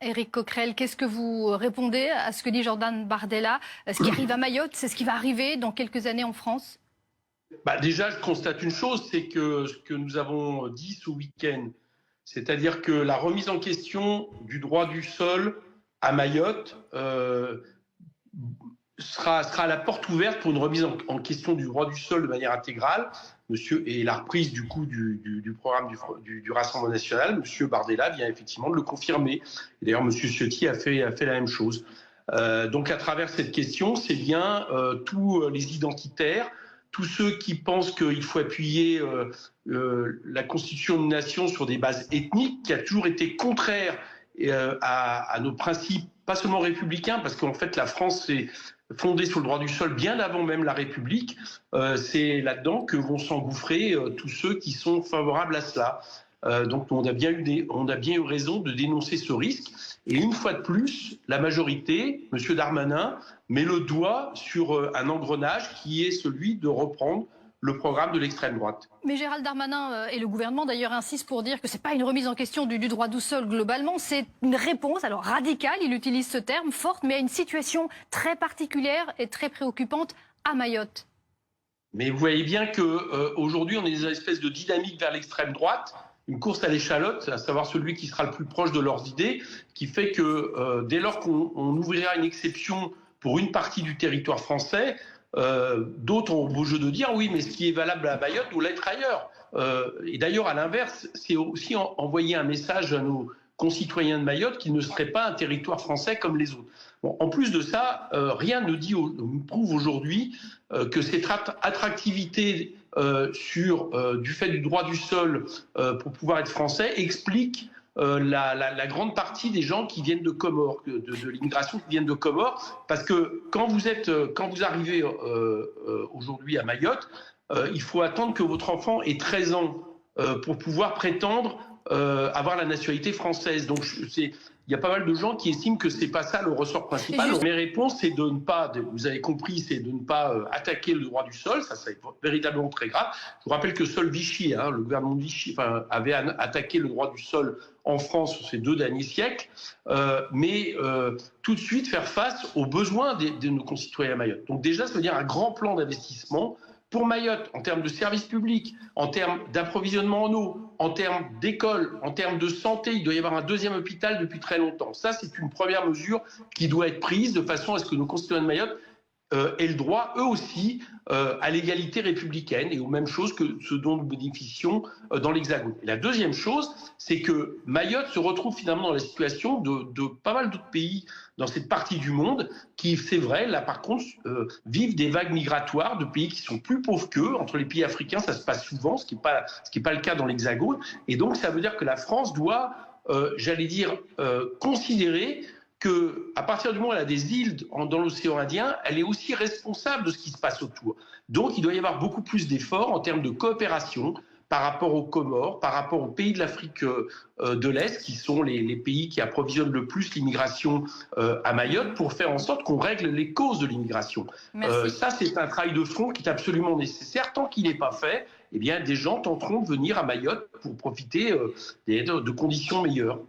Éric Coquerel, qu'est-ce que vous répondez à ce que dit Jordan Bardella? Ce qui arrive à Mayotte, c'est ce qui va arriver dans quelques années en France? Déjà, je constate une chose, c'est que ce que nous avons dit ce week-end, c'est-à-dire que la remise en question du droit du sol à Mayotte sera à la porte ouverte pour une remise en question du droit du sol de manière intégrale. Et la reprise du coup du programme du Rassemblement national, Monsieur Bardella vient effectivement de le confirmer. Et d'ailleurs, Monsieur Ciotti a fait la même chose. Donc à travers cette question, c'est bien tous les identitaires, tous ceux qui pensent qu'il faut appuyer la constitution d'une nation sur des bases ethniques, qui a toujours été contraire à nos principes, pas seulement républicains, parce qu'en fait la France s'est fondée sur le droit du sol bien avant même la République. C'est là-dedans que vont s'engouffrer tous ceux qui sont favorables à cela. Donc on a bien eu raison de dénoncer ce risque. Et une fois de plus, la majorité, M. Darmanin, met le doigt sur un engrenage qui est celui de reprendre le programme de l'extrême droite. Mais Gérald Darmanin et le gouvernement d'ailleurs insistent pour dire que ce n'est pas une remise en question du droit du sol globalement, c'est une réponse, alors radicale, il utilise ce terme, forte, mais à une situation très particulière et très préoccupante à Mayotte. Mais vous voyez bien qu'aujourd'hui, on est dans une espèce de dynamique vers l'extrême droite, une course à l'échalote, à savoir celui qui sera le plus proche de leurs idées, qui fait que dès lors qu'on ouvrira une exception pour une partie du territoire français, d'autres ont beau jeu de dire oui, mais ce qui est valable à Mayotte doit l'être ailleurs. Et d'ailleurs, à l'inverse, c'est aussi envoyer un message à nos concitoyens de Mayotte qui ne serait pas un territoire français comme les autres. Bon, en plus de ça, rien ne nous prouve aujourd'hui que cette attractivité du fait du droit du sol pour pouvoir être français explique la grande partie des gens qui viennent de Comores, de l'immigration qui viennent de Comores, parce que quand vous arrivez aujourd'hui à Mayotte, il faut attendre que votre enfant ait 13 ans pour pouvoir prétendre avoir la nationalité française. Donc il y a pas mal de gens qui estiment que c'est pas ça le ressort principal. Mes réponses, c'est de ne pas, vous avez compris, c'est de ne pas attaquer le droit du sol. Ça c'est véritablement très grave. Je vous rappelle que seul Vichy, le gouvernement de Vichy, avait attaqué le droit du sol en France sur ces 2 derniers siècles, mais tout de suite faire face aux besoins de nos concitoyens à Mayotte. Donc déjà, ça veut dire un grand plan d'investissement pour Mayotte, en termes de services publics, en termes d'approvisionnement en eau, en termes d'école, en termes de santé, il doit y avoir un 2e hôpital depuis très longtemps. Ça, c'est une première mesure qui doit être prise de façon à ce que nos concitoyens de Mayotte aient le droit, eux aussi, à l'égalité républicaine et aux mêmes choses que ce dont nous bénéficions dans l'Hexagone. Et la deuxième chose, c'est que Mayotte se retrouve finalement dans la situation de pas mal d'autres pays dans cette partie du monde qui, c'est vrai, là par contre, vivent des vagues migratoires de pays qui sont plus pauvres qu'eux. Entre les pays africains, ça se passe souvent, ce qui n'est pas le cas dans l'Hexagone. Et donc, ça veut dire que la France doit, considérer qu'à partir du moment où elle a des îles dans l'océan Indien, elle est aussi responsable de ce qui se passe autour. Donc il doit y avoir beaucoup plus d'efforts en termes de coopération par rapport aux Comores, par rapport aux pays de l'Afrique de l'Est, qui sont les pays qui approvisionnent le plus l'immigration à Mayotte, pour faire en sorte qu'on règle les causes de l'immigration. Ça, c'est un travail de fond qui est absolument nécessaire. Tant qu'il n'est pas fait, eh bien, des gens tenteront de venir à Mayotte pour profiter de conditions meilleures.